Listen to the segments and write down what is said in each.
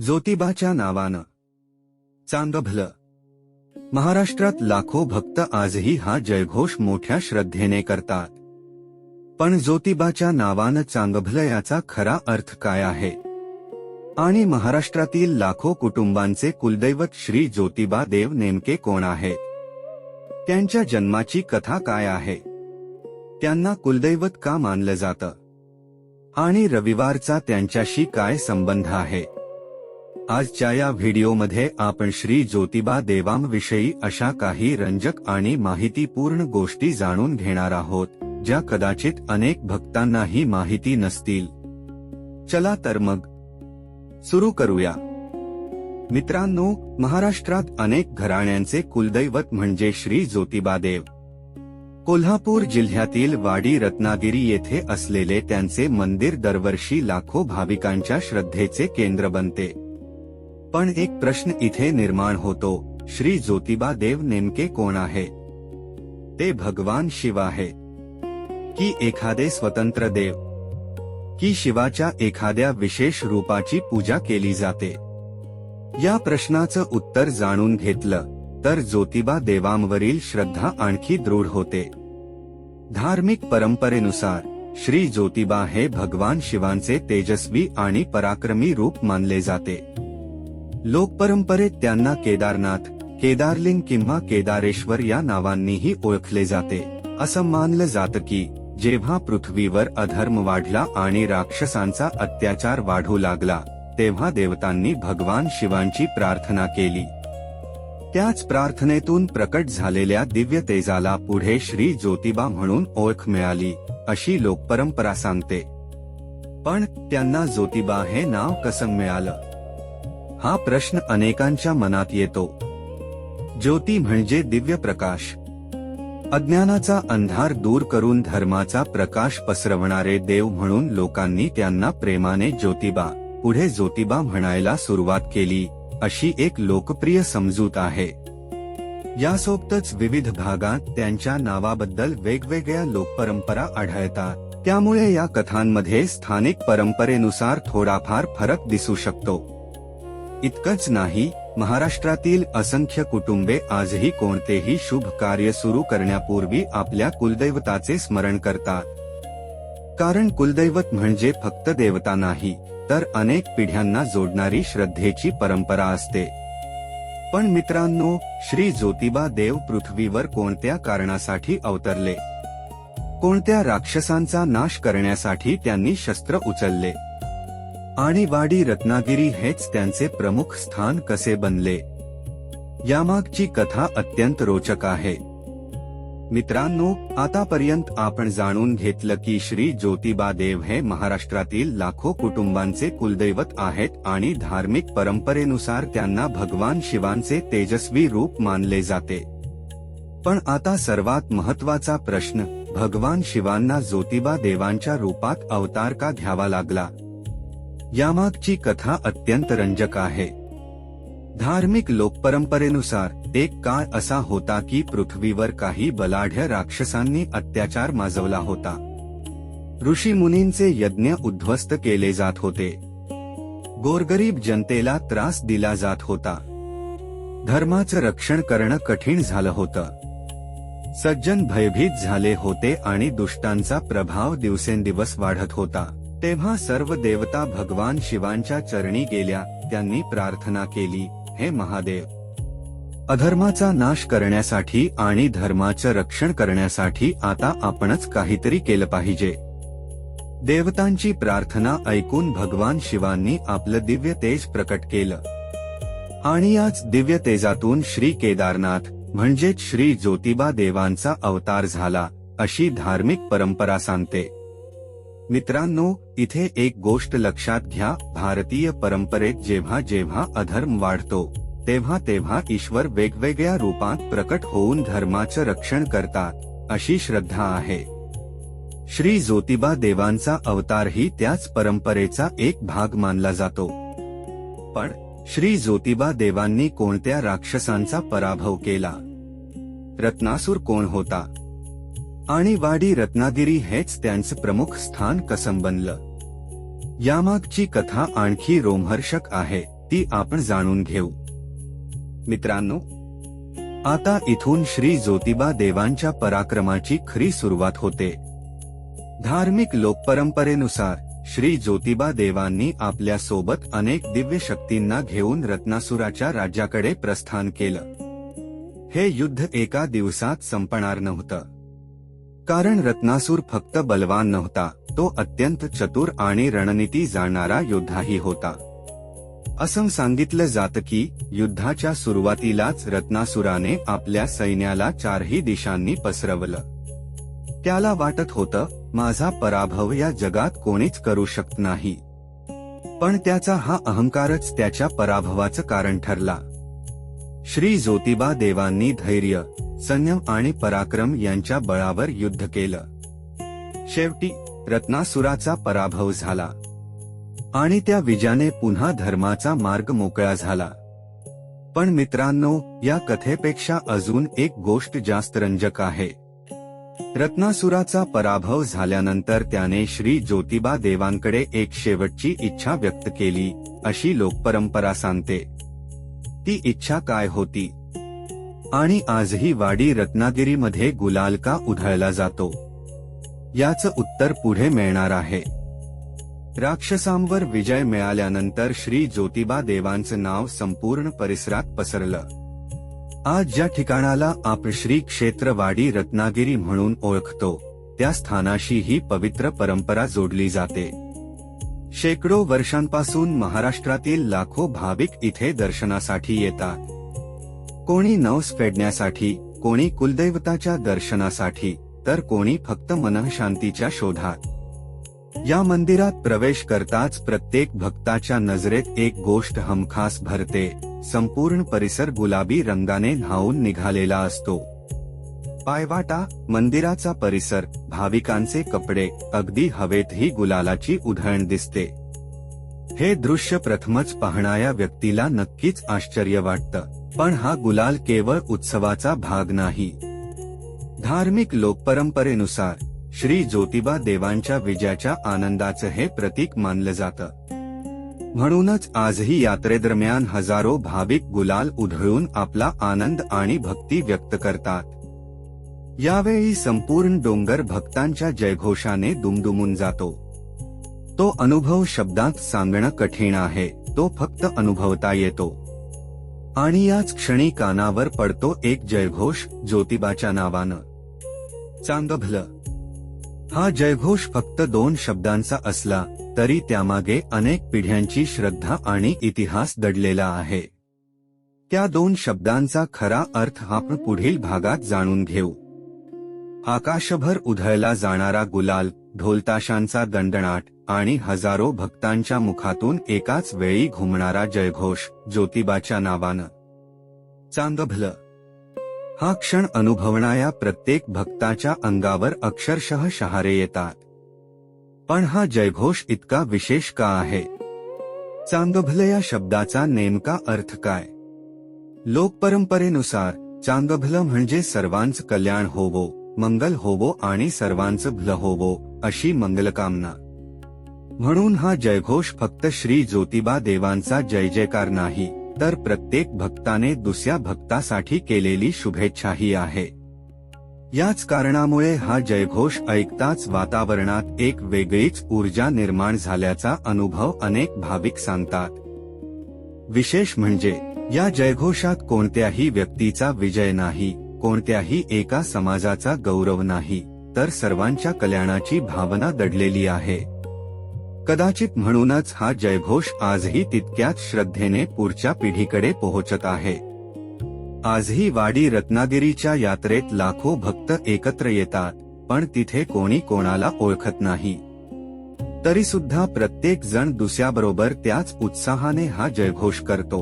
ज्योतिबाच्या नावानं चांगभलं. महाराष्ट्रात लाखो भक्त आजही हा जयघोष मोठ्या श्रद्धेने करतात. पण ज्योतिबाच्या नावानं चांगभलं याचा खरा अर्थ काय आहे? आणि महाराष्ट्रातील लाखो कुटुंबांचे कुलदैवत श्री ज्योतिबा देव नेमके कोण आहेत? त्यांच्या जन्माची कथा काय आहे? त्यांना कुलदैवत का मानलं जातं? आणि रविवारचा त्यांच्याशी काय संबंध आहे? आजच्या या व्हिडिओमध्ये आपण श्री ज्योतिबा देवांविषयी अशा काही रंजक आणि माहितीपूर्ण गोष्टी जाणून घेणार आहोत, ज्या कदाचित अनेक भक्तांनाही माहिती नसतील. चला तर मग सुरू करूया. मित्रांनो, महाराष्ट्रात अनेक घराण्यांचे कुलदैवत म्हणजे श्री ज्योतिबा देव. कोल्हापूर जिल्ह्यातील वाडी रत्नागिरी येथे असलेले त्यांचे मंदिर दरवर्षी लाखो भाविकांच्या श्रद्धेचे केंद्र बनते. पण एक प्रश्न इथे निर्माण होतो, श्री ज्योतिबा देव नेमके कोण आहे? ते भगवान शिव आहे की एखादे स्वतंत्र देव? की शिवाच्या एखाद्या विशेष रूपाची पूजा केली जाते? या प्रश्नाचं उत्तर जाणून घेतलं तर ज्योतिबा देवांवरील श्रद्धा आणखी दृढ होते. धार्मिक परंपरेनुसार श्री ज्योतिबा हे भगवान शिवांचे तेजस्वी आणि पराक्रमी रूप मानले जाते. लोकपरंपरेत त्यांना केदारनाथ, केदारलिंग किंवा केदारेश्वर या नावांनीही ओळखले जाते. असं मानलं जातं की जेव्हा पृथ्वीवर अधर्म वाढला आणि राक्षसांचा अत्याचार वाढू लागला, तेव्हा देवतांनी भगवान शिवांची प्रार्थना केली. त्याच प्रार्थनेतून प्रकट झालेल्या दिव्य तेजाला पुढे श्री ज्योतिबा म्हणून ओळख मिळाली, अशी लोकपरंपरा सांगते. पण त्यांना ज्योतिबा हे नाव कसं मिळालं? हा प्रश्न अनेकांच्या मनात येतो. ज्योती म्हणजे दिव्य प्रकाश. अज्ञानाचा अंधार दूर करून धर्माचा प्रकाश पसरवणारे देव म्हणून लोकांनी त्यांना प्रेमाने ज्योतिबा, पुढे ज्योतिबा म्हणायला सुरुवात केली, अशी एक लोकप्रिय समजूत आहे. यासोबतच विविध भागात त्यांच्या नावाबद्दल वेगवेगळ्या लोकपरंपरा आढळतात. त्यामुळे या कथांमध्ये स्थानिक परंपरेनुसार थोडाफार फरक दिसू शकतो. इतकंच नाही, महाराष्ट्रातील असंख्य कुटुंबे आजही कोणतेही शुभ कार्य सुरू करण्यापूर्वी आपल्या कुलदैवताचे स्मरण करतात. कारण कुलदैवत म्हणजे फक्त देवता नाही, तर अनेक पिढ्यांना जोडणारी श्रद्धेची परंपरा असते. पण मित्रांनो, श्री ज्योतिबा देव पृथ्वीवर कोणत्या कारणासाठी अवतरले? कोणत्या राक्षसांचा नाश करण्यासाठी त्यांनी शस्त्र उचलले? आणि वाडी रत्नागिरी हेच त्यांचे प्रमुख स्थान कसे बनले? यामागची कथा अत्यंत रोचक आहे. मित्रांनो, आतापर्यंत आपण जाणून घेतलं की श्री ज्योतिबा देव हे महाराष्ट्रातील लाखो कुटुंबांचे कुलदैवत आहेत आणि धार्मिक परंपरेनुसार त्यांना भगवान शिवांचे तेजस्वी रूप मानले जाते. पण आता सर्वात महत्त्वाचा प्रश्न, भगवान शिवांना ज्योतिबा देवांच्या रूपात अवतार का घ्यावा लागला? यामागची कथा अत्यंत रंजक आहे. धार्मिक लोकपरंपरेनुसार एक काळ असा होता की पृथ्वीवर काही बलाढ्य राक्षसांनी अत्याचार माजवला होता. ऋषीमुनींचे यज्ञ उद्ध्वस्त केले जात होते. गोरगरीब जनतेला त्रास दिला जात होता. धर्माचं रक्षण करणं कठीण झालं होतं. सज्जन भयभीत झाले होते आणि दुष्टांचा प्रभाव दिवसेंदिवस वाढत होता. तेव्हा सर्व देवता भगवान शिवांच्या चरणी गेल्या. त्यांनी प्रार्थना केली, हे महादेव, अधर्माचा नाश करण्यासाठी आणि धर्माचं रक्षण करण्यासाठी आता आपणच काहीतरी केलं पाहिजे. देवतांची प्रार्थना ऐकून भगवान शिवांनी आपलं दिव्य तेज प्रकट केलं. आणि याच दिव्य तेजातून श्री केदारनाथ म्हणजेच श्री ज्योतिबा देवांचा अवतार झाला, अशी धार्मिक परंपरा सांगते. मित्रांनो, इथे एक गोष्ट लक्षात घ्या, भारतीय परंपरेत जेव्हा जेव्हा अधर्म वाढतो, तेव्हा तेव्हा ईश्वर वेगवेगळ्या रूपात प्रकट होऊन धर्माचं रक्षण करतात, अशी श्रद्धा आहे. श्री ज्योतिबा देवांचा अवतारही त्याच परंपरेचा एक भाग मानला जातो. पण श्री ज्योतिबा देवांनी कोणत्या राक्षसांचा पराभव केला? रत्नासूर कोण होता? आणि वाडी रत्नागिरी हेच त्यांचं प्रमुख स्थान कसं बनलं? यामागची कथा आणखी रोमहर्षक आहे. ती आपण जाणून घेऊ. मित्रांनो, आता इथून श्री ज्योतिबा देवांच्या पराक्रमाची खरी सुरुवात होते. धार्मिक लोकपरंपरेनुसार श्री ज्योतिबा देवांनी आपल्या सोबत अनेक दिव्य शक्तींना घेऊन रत्नासुराच्या राज्याकडे प्रस्थान केलं. हे युद्ध एका दिवसात संपणार नव्हतं, कारण रत्नासूर फक्त बलवान नव्हता, तो अत्यंत चतुर आणि रणनीती जाणणारा योद्धाही होता. असं सांगितलं जातं की युद्धाच्या सुरुवातीलाच रत्नासुराने आपल्या सैन्याला चारही दिशांनी पसरवलं. त्याला वाटत होतं, माझा पराभव या जगात कोणीच करू शकत नाही. पण त्याचा हा अहंकारच त्याच्या पराभवाचं कारण ठरला. श्री ज्योतिबा देवांनी धैर्य, संयम आणि पराक्रम यांच्या बळावर युद्ध केलं. शेवटी रत्नासुराचा पराभव झाला आणि त्या विजयाने पुन्हा धर्माचा मार्ग मोकळा झाला. पण मित्रांनो, या कथेपेक्षा अजून एक गोष्ट जास्त रंजक आहे. रत्नासुराचा पराभव झाल्यानंतर त्याने श्री ज्योतिबा देवांकडे एक शेवटची इच्छा व्यक्त केली, अशी लोकपरंपरा सांगते. ती इच्छा काय होती? आणि आजही वाडी रत्नागिरीमध्ये गुलाल का उधळला जातो? याचं उत्तर पुढे मिळणार आहे. राक्षसांवर विजय मिळाल्यानंतर श्री ज्योतिबा देवांचं नाव संपूर्ण परिसरात पसरलं. आज ज्या ठिकाणाला आपण श्री क्षेत्र वाडी रत्नागिरी म्हणून ओळखतो, त्या स्थानाशी ही पवित्र परंपरा जोडली जाते. शेकडो वर्षांपासून महाराष्ट्रातील लाखो भाविक इथे दर्शनासाठी येतात. कोणी नवस फेडण्यासाठी, कोणी कुलदैवताच्या दर्शनासाठी, तर कोणी फक्त मनःशांतीच्या शोधात. या मंदिरात प्रवेश करताच प्रत्येक भक्ताच्या नजरेत एक गोष्ट हमखास भरते. संपूर्ण परिसर गुलाबी रंगाने न्हाऊन निघालेला असतो. पायवाटा, मंदिराचा परिसर, भाविकांचे कपडे, अगदी हवेतही गुलालाची उधळण दिसते. हे दृश्य प्रथमच पाहणाऱ्या व्यक्तीला नक्कीच आश्चर्य वाटतं. पण हा गुलाल केवळ उत्सवाचा भाग नाही. धार्मिक लोकपरंपरेनुसार श्री ज्योतिबा देवांच्या विजयाच्या आनंदाचं हे प्रतीक मानलं जातं. म्हणूनच आजही यात्रेदरम्यान हजारो भाविक गुलाल उधळून आपला आनंद आणि भक्ती व्यक्त करतात. यावेळी संपूर्ण डोंगर भक्तांच्या जयघोषाने दुमदुमून जातो. तो अनुभव शब्दांत सांगणं कठीण आहे, तो फक्त अनुभवता येतो. आणि याच क्षणी कानावर पडतो एक जयघोष, ज्योतिबाच्या नावानं. चांगभलं. हा जयघोष फक्त 2 शब्दांचा असला तरी त्यामागे अनेक पिढ्यांची श्रद्धा आणि इतिहास दडलेला आहे. त्या 2 शब्दांचा खरा अर्थ आपण पुढील भागात जाणून घेऊ. आकाशभर उधळला जाणारा गुलाल, ढोलताशांचा दणदणाट आणि हजारो भक्तांच्या मुखातून एकाच वेळी घुमणारा जयघोष, ज्योतिबाच्या नावानं. चांगभलं. हा क्षण अनुभवणाऱ्या प्रत्येक भक्ताच्या अंगावर अक्षरशः शहारे येतात. पण हा जयघोष इतका विशेष का आहे? चांगभलं या शब्दाचा नेमका अर्थ काय? लोकपरंपरेनुसार चांगभलं म्हणजे सर्वांचं कल्याण होवो, मंगल होवो आणि सर्वांचं भलं होवो, अशी मंगलकामना. म्हणून हा जयघोष फक्त श्री ज्योतिबा देवांचा जय जयकार नाही, तर प्रत्येक भक्ताने दुसऱ्या भक्तासाठी केलेली शुभेच्छाही आहे. याच कारणामुळे हा जयघोष ऐकताच वातावरणात एक वेगळीच ऊर्जा निर्माण झाल्याचा अनुभव अनेक भाविक सांगतात. विशेष म्हणजे या जयघोषात कोणत्याही व्यक्तीचा विजय नाही, कोणत्याही एका समाजाचा गौरव नाही, तर सर्वांच्या कल्याणाची भावना दडलेली आहे. कदाचित म्हणूनच हा जयघोष आजही तितक्याच श्रद्धेने पुढच्या पिढीकडे पोहोचत आहे. आजही वाडी रत्नागिरीच्या यात्रेत लाखो भक्त एकत्र येतात, पण तिथे कोणी कोणाला ओळखत नाही. तरी सुद्धा प्रत्येक जण दुसऱ्याबरोबर त्याच उत्साहाने हा जयघोष करतो.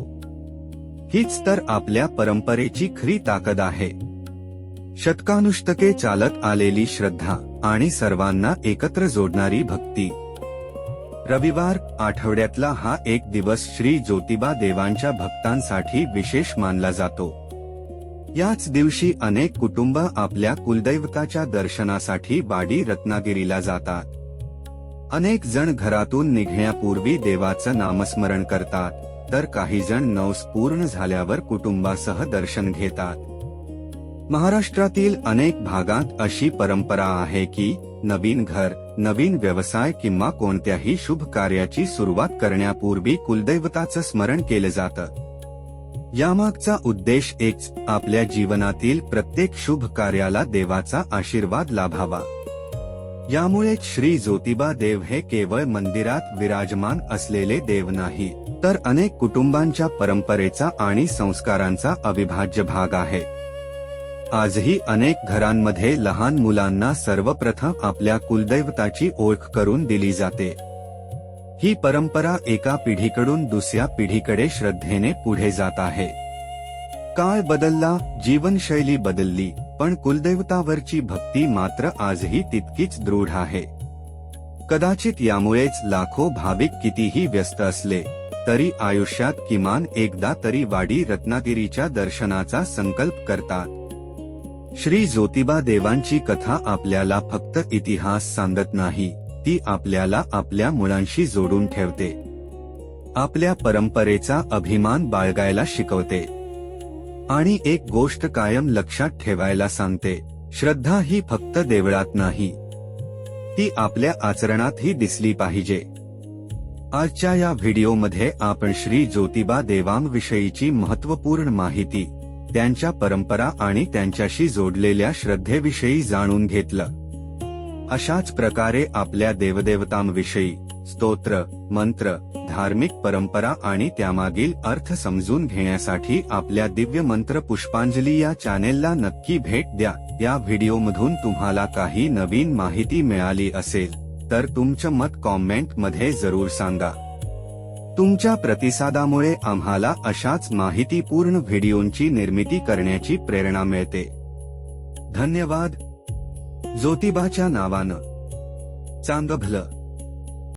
हीच तर आपल्या परंपरेची खरी ताकद आहे. शतकानुशतके चालत आलेली श्रद्धा आणि सर्वांना एकत्र जोडणारी भक्ती. रविवार, आठवड्यातला हा एक दिवस श्री ज्योतिबा देवांच्या भक्तांसाठी विशेष मानला जातो. याच दिवशी अनेक कुटुंब आपल्या कुलदैवताच्या दर्शनासाठी वाडी रत्नागिरीला जातात. अनेक जण घरातून निघण्यापूर्वी देवाचं नामस्मरण करतात, तर काही जण नवस पूर्ण झाल्यावर कुटुंबासह दर्शन घेतात. महाराष्ट्रातील अनेक भागात अशी परंपरा आहे की नवीन घर, नवीन व्यवसाय किंवा कोणत्याही शुभ कार्याची सुरुवात करण्यापूर्वी कुलदैवताचं स्मरण केलं जातं. यामागचा उद्देश एकच, आपल्या जीवनातील प्रत्येक शुभ कार्याला देवाचा आशीर्वाद लाभावा. यामुळेच श्री ज्योतिबा देव हे केवळ मंदिरात विराजमान असलेले देव नाही, तर अनेक कुटुंबांच्या परंपरेचा आणि संस्कारांचा अविभाज्य भाग आहे. आजही अनेक घरांमध्ये लहान मुलांना सर्वप्रथम आपल्या कुलदैवताची ओळख करून दिली जाते. ही परंपरा एका पिढीकडून दुसऱ्या पिढीकडे श्रद्धेने पुढे जात आहे. काळ बदलला, जीवनशैली बदलली, पण कुलदैवतावरची भक्ती मात्र आजही तितकीच दृढ आहे. कदाचित यामुळेच लाखो भाविक कितीही व्यस्त असले तरी आयुष्यात किमान एकदा तरी वाडी रत्नागिरीच्या दर्शनाचा संकल्प करतात. श्री ज्योतिबा देवांची कथा आपल्याला फक्त इतिहास सांगत नाही, ती आपल्याला आपल्या मुळांशी जोडून ठेवते. आपल्या परंपरेचा अभिमान बाळगायला शिकवते. आणि एक गोष्ट कायम लक्षात ठेवायला सांगते, श्रद्धा ही फक्त देवळात नाही, ती आपल्या आचरणातही दिसली पाहिजे. आजच्या या व्हिडिओमध्ये आपण श्री ज्योतिबा देवांविषयीची महत्त्वपूर्ण माहिती, त्यांच्या परंपरा आणि त्यांच्याशी जोडलेल्या श्रद्धेविषयी जाणून घेतलं. अशाच प्रकारे आपल्या देवदेवतांविषयी स्तोत्र, मंत्र, धार्मिक परंपरा आणि त्यामागील अर्थ समजून घेण्यासाठी आपल्या दिव्य मंत्र पुष्पांजली या चॅनेलला नक्की भेट द्या. या व्हिडिओमधून तुम्हाला काही नवीन माहिती मिळाली असेल तर तुमचं मत कॉमेंट मध्ये जरूर सांगा. तुमच्या प्रतिसादामुळे आम्हाला अशाच माहितीपूर्ण व्हिडिओंची निर्मिती करण्याची प्रेरणा मिळते. धन्यवाद. ज्योतिबाच्या नावानं चांगलं भलं.